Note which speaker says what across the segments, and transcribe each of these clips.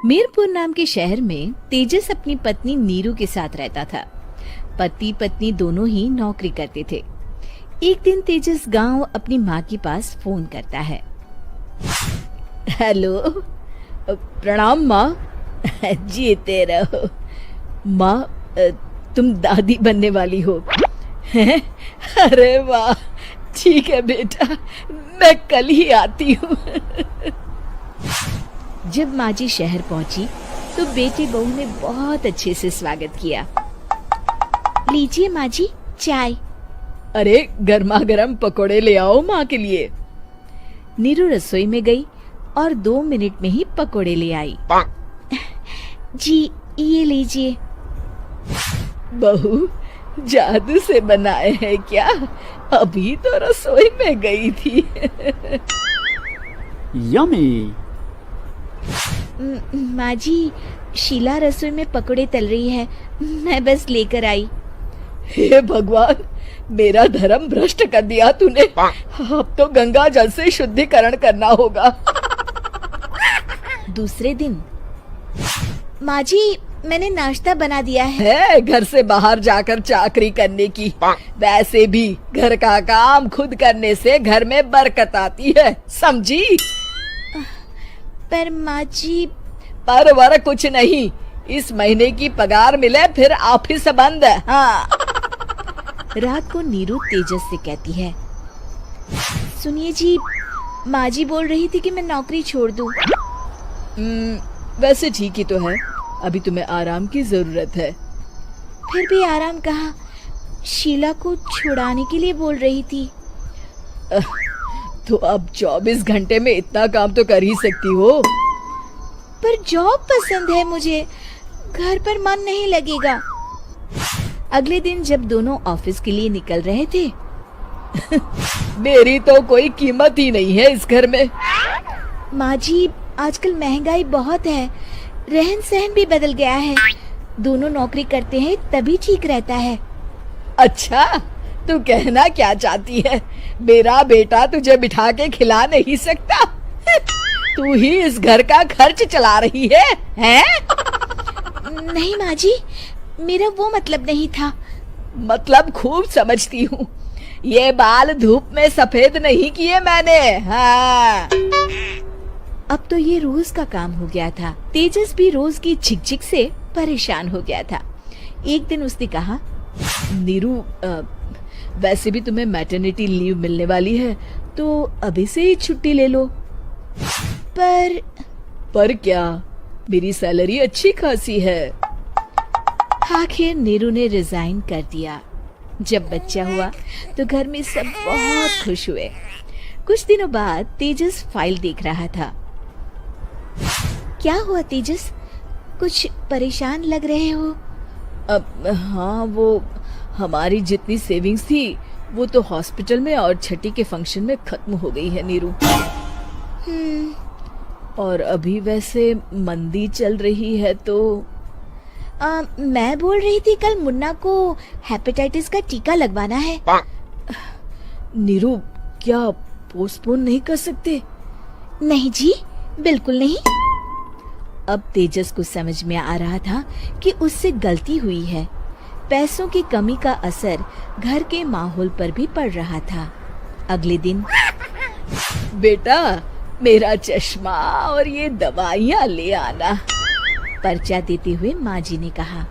Speaker 1: मीरपुर नाम के शहर में तेजस अपनी पत्नी नीरू के साथ रहता था। पति पत्नी दोनों ही नौकरी करते थे। एक दिन तेजस गांव अपनी माँ के पास फोन करता है। हेलो, प्रणाम माँ। जीते रहो माँ, तुम दादी बनने वाली हो। अरे वाह, ठीक है बेटा, मैं कल ही आती हूँ। जब माँ जी शहर पहुंची तो बेटी बहू ने बहुत अच्छे से स्वागत किया। लीजिए माँ जी चाय। अरे गर्मा गर्म पकोड़े ले आओ माँ के लिए। नीरू रसोई में गई और 2 मिनट में ही पकोड़े ले आई। जी ये लीजिए। बहू जादू से बनाए हैं क्या? अभी तो रसोई में गई थी।
Speaker 2: यम्मी।
Speaker 1: माँ जी, शीला रसोई में पकोड़े तल रही है, मैं बस लेकर आई। हे भगवान, मेरा धर्म भ्रष्ट कर दिया तूने। अब तो गंगा जल से शुद्धिकरण करना होगा। दूसरे दिन, माँ जी मैंने नाश्ता बना दिया है। घर से बाहर जाकर चाकरी करने की। वैसे भी घर का काम खुद करने से घर में बरकत आती है, समझी? पर माँ जी। पर वर कुछ नहीं, इस महीने की पगार मिले फिर ऑफिस बंद। हाँ। रात को नीरू तेजस से कहती है, सुनिए जी, माँ जी बोल रही थी कि मैं नौकरी छोड़ दूं। वैसे ठीक ही तो है, अभी तुम्हें आराम की जरूरत है। फिर भी आराम कहाँ, शीला को छुड़ाने के लिए बोल रही थी। तो अब 24 घंटे में इतना काम तो कर ही सकती हो। पर जॉब पसंद है मुझे, घर पर मन नहीं लगेगा। अगले दिन जब दोनों ऑफिस के लिए निकल रहे थे, मेरी तो कोई कीमत ही नहीं है इस घर में। माँ जी, आजकल महंगाई बहुत है, रहन सहन भी बदल गया है। दोनों नौकरी करते हैं तभी ठीक रहता है। अच्छा, तू कहना क्या चाहती है? मेरा बेटा तुझे बिठा के खिला नहीं सकता? तू ही इस घर का खर्च चला रही है, हैं? नहीं माँ जी, मेरा वो मतलब नहीं था। मतलब खूब समझती हूँ, ये बाल धूप में सफेद नहीं किए मैंने। हाँ। अब तो ये रोज का काम हो गया था। तेजस भी रोज की झिकझिक से परेशान हो गया था। एक दिन उसने कहा, नीरू, वैसे भी तुम्हें मैटरनिटी लीव मिलने वाली है, तो अभी से ही छुट्टी ले लो। पर क्या, मेरी सैलरी अच्छी खासी है। आखिर नीरू ने रिजाइन कर दिया। जब बच्चा हुआ तो घर में सब बहुत खुश हुए। कुछ दिनों बाद तेजस फाइल देख रहा था। क्या हुआ तेजस, कुछ परेशान लग रहे हो? अब हाँ, वो हमारी जितनी सेविंग्स थी वो तो हॉस्पिटल में और छठी के फंक्शन में खत्म हो गई है नीरू। और अभी वैसे मंदी चल रही है तो मैं बोल रही थी कल मुन्ना को हेपेटाइटिस का टीका लगवाना है। नीरू, क्या पोस्टपोन नहीं कर सकते? नहीं जी, बिल्कुल नहीं। अब तेजस को समझ में आ रहा था कि उससे गलती हुई है। पैसों की कमी का असर घर के माहौल पर भी पड़ रहा था। अगले दिन, बेटा मेरा चश्मा और ये दवाइयाँ ले आना, पर्चा देते हुए माँ जी ने कहा।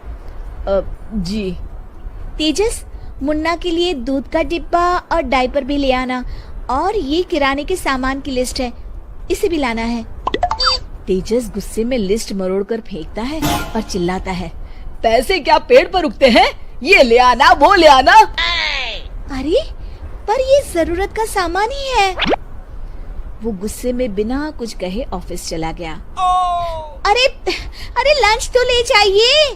Speaker 1: जी। तेजस, मुन्ना के लिए दूध का डिब्बा और डायपर भी ले आना, और ये किराने के सामान की लिस्ट है, इसे भी लाना है। तेजस गुस्से में लिस्ट मरोड़कर फेंकता है और चिल्लाता है, पैसे क्या पेड़ पर उगते हैं? ये ले आना, वो ले आना। अरे पर ये जरूरत का सामान ही है। वो गुस्से में बिना कुछ कहे ऑफिस चला गया। अरे लंच तो ले जाइए।